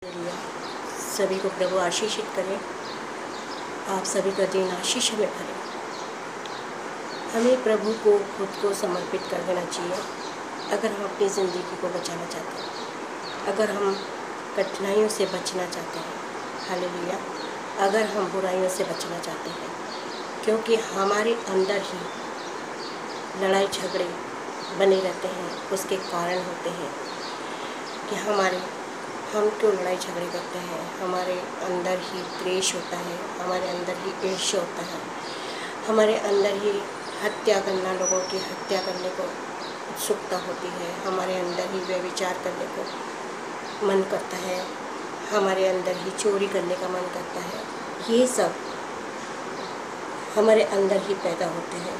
लिया। सभी को प्रभु आशीषित करें। आप सभी का दिन आशीष में भरे। हमें प्रभु को खुद को समर्पित कर देना चाहिए अगर हम अपनी ज़िंदगी को बचाना चाहते हैं, अगर हम कठिनाइयों से बचना चाहते हैं। हालेलुया। अगर हम बुराइयों से बचना चाहते हैं, क्योंकि हमारे अंदर ही लड़ाई झगड़े बने रहते हैं। उसके कारण होते हैं कि हम क्यों लड़ाई झगड़े करते हैं। हमारे अंदर ही द्वेष होता है, हमारे अंदर ही ईर्ष्या होता है, हमारे अंदर ही हत्या करना, लोगों की हत्या करने को उत्सुकता होती है, हमारे अंदर ही व्यभिचार करने को मन करता है, हमारे अंदर ही चोरी करने का मन करता है। ये सब हमारे अंदर ही पैदा होते हैं।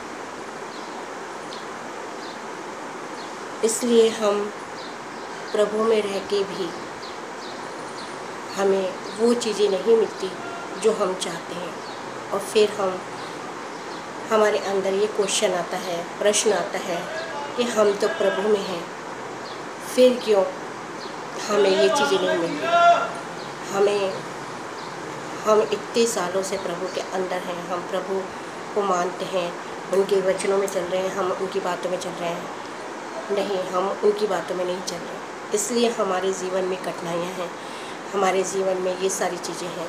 इसलिए हम प्रभु में रह के भी हमें वो चीज़ें नहीं मिलती जो हम चाहते हैं, और फिर हमारे अंदर ये क्वेश्चन आता है, प्रश्न आता है कि हम तो प्रभु में हैं, फिर क्यों हमें ये चीज़ें नहीं मिल रही। हम इतने सालों से प्रभु के अंदर हैं, हम प्रभु को मानते हैं, उनके वचनों में चल रहे हैं, हम उनकी बातों में चल रहे हैं। नहीं, हम उनकी बातों में नहीं चल रहे। इसलिए हमारे जीवन में कठिनाइयाँ हैं, हमारे जीवन में ये सारी चीज़ें हैं।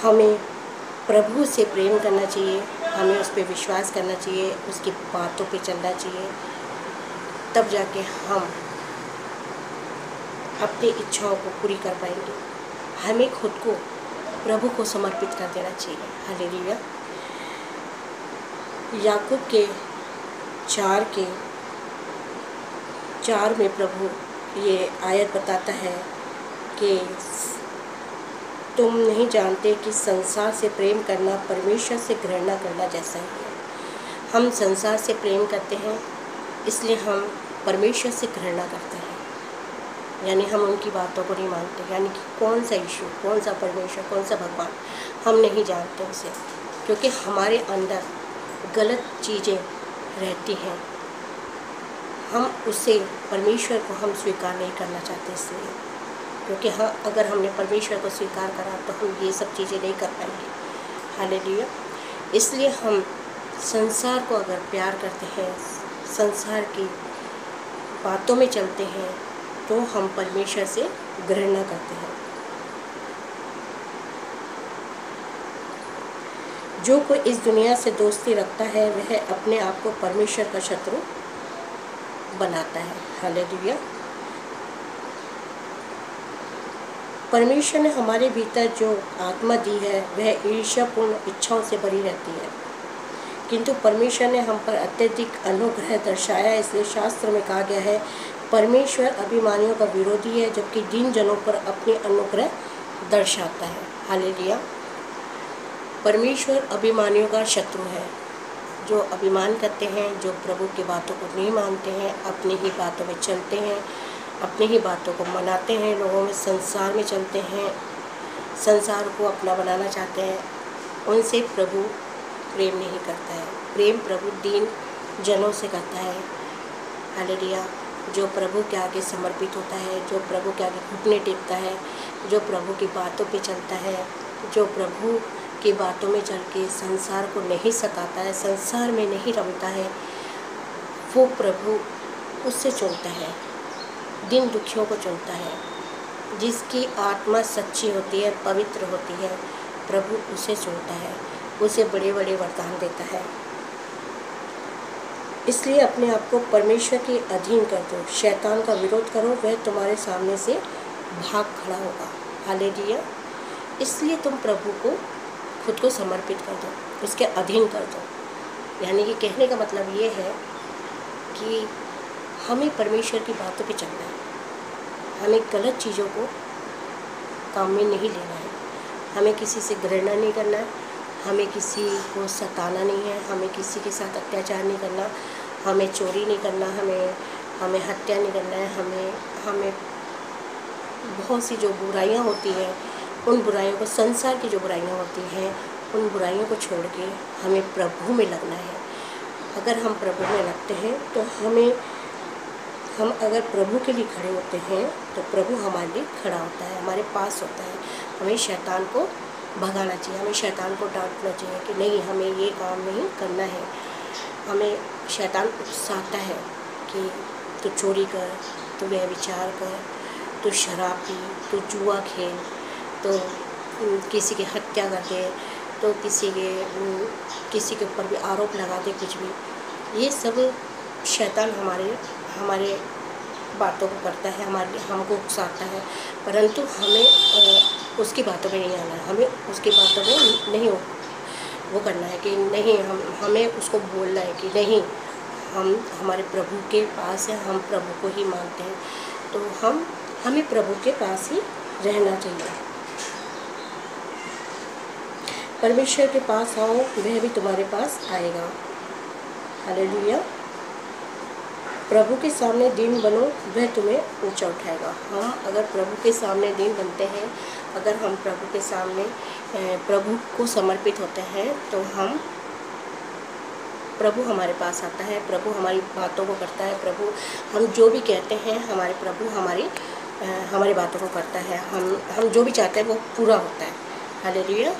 हमें प्रभु से प्रेम करना चाहिए, हमें उस पर विश्वास करना चाहिए, उसकी बातों पे चलना चाहिए। तब जाके हम अपनी इच्छाओं को पूरी कर पाएंगे। हमें खुद को प्रभु को समर्पित कर देना चाहिए। हालेलुया। याकूब के 4 में प्रभु ये आयत बताता है कि तुम नहीं जानते कि संसार से प्रेम करना परमेश्वर से घृणा करना जैसा ही है। हम संसार से प्रेम करते हैं, इसलिए हम परमेश्वर से घृणा करते हैं, यानी हम उनकी बातों को नहीं मानते। यानी कि कौन सा यीशु, कौन सा परमेश्वर, कौन सा भगवान, हम नहीं जानते उसे, क्योंकि हमारे अंदर गलत चीज़ें रहती हैं। हम उसे, परमेश्वर को हम स्वीकार नहीं करना चाहते, इसलिए क्योंकि अगर हमने परमेश्वर को स्वीकार करा तो हम ये सब चीज़ें नहीं कर पाएंगे। हालेलुया। इसलिए हम संसार को अगर प्यार करते हैं, संसार की बातों में चलते हैं, तो हम परमेश्वर से घृणा करते हैं। जो कोई इस दुनिया से दोस्ती रखता है वह अपने आप को परमेश्वर का शत्रु बनाता है। हालेलुया। परमेश्वर ने हमारे भीतर जो आत्मा दी है वह ईर्ष्यापूर्ण इच्छाओं से भरी रहती है, किंतु परमेश्वर ने हम पर अत्यधिक अनुग्रह दर्शाया। इसलिए शास्त्र में कहा गया है, परमेश्वर अभिमानियों का विरोधी है, जबकि दीन जनों पर अपने अनुग्रह दर्शाता है। हालेलुया। परमेश्वर अभिमानियों का शत्रु है। जो अभिमान करते हैं, जो प्रभु की बातों को नहीं मानते हैं, अपनी ही बातों में चलते हैं, अपनी ही बातों को मनाते हैं, लोगों में संसार में चलते हैं, संसार को अपना बनाना चाहते हैं, उनसे प्रभु प्रेम नहीं करता है। प्रेम प्रभु दीन जनों से करता है। हालेलुया। जो प्रभु के आगे समर्पित होता है, जो प्रभु के आगे घुटने टेकता है, जो प्रभु की बातों पे चलता है, जो प्रभु की बातों में चल के संसार को नहीं सताता है, संसार में नहीं रमता है, वो प्रभु उससे चुनता है, दिन दुखियों को चुनता है। जिसकी आत्मा सच्ची होती है, पवित्र होती है, प्रभु उसे चुनता है, उसे बड़े बड़े वरदान देता है। इसलिए अपने आप को परमेश्वर के अधीन कर दो, शैतान का विरोध करो, वह तुम्हारे सामने से भाग खड़ा होगा। हालेलुया। इसलिए तुम प्रभु को खुद को समर्पित कर दो, उसके अधीन कर दो। यानी कि कहने का मतलब ये है कि हमें परमेश्वर की बातों पे चलना है, हमें गलत चीज़ों को काम में नहीं लेना है, हमें किसी से घृणा नहीं करना है, हमें किसी को सताना नहीं है, हमें किसी के साथ अत्याचार नहीं करना, हमें चोरी नहीं करना, हमें हत्या नहीं करना है, हमें बहुत सी जो बुराइयां होती हैं, उन बुराइयों को, संसार की जो बुराइयां होती हैं, उन बुराइयों को छोड़ के हमें प्रभु में लगना है। अगर हम प्रभु में लगते हैं तो हमें हम अगर प्रभु के लिए खड़े होते हैं तो प्रभु हमारे लिए खड़ा होता है, हमारे पास होता है। हमें शैतान को भगाना चाहिए, हमें शैतान को डांटना चाहिए कि नहीं, हमें ये काम नहीं करना है। हमें शैतान उकसाता है कि तू चोरी कर, तू व्यभिचार कर, तू शराब पी, तू जुआ खेल, तो किसी की हत्या कर दे, तो किसी के ऊपर भी आरोप लगा दे, कुछ भी। ये सब शैतान हमारे बातों को करता है, हमको उकसाता है, परंतु हमें उसकी बातों में नहीं आना है। हमें उसकी बातों में नहीं वो करना है कि नहीं, हमें उसको बोलना है कि नहीं, हम हमारे प्रभु के पास है, हम प्रभु को ही मानते हैं, तो हमें प्रभु के पास ही रहना चाहिए। परमेश्वर के पास आओ, वह भी तुम्हारे पास आएगा। हालेलुया। प्रभु के सामने दीन बनो, वह तुम्हें ऊंचा उठाएगा। हम अगर प्रभु के सामने दीन बनते हैं, अगर हम प्रभु के सामने प्रभु को समर्पित होते हैं, तो प्रभु हमारे पास आता है, प्रभु हमारी बातों को करता है। प्रभु हम जो भी कहते हैं, हमारे प्रभु हमारी बातों को करता है। हम जो भी चाहते हैं वो पूरा होता है। हालेलुया।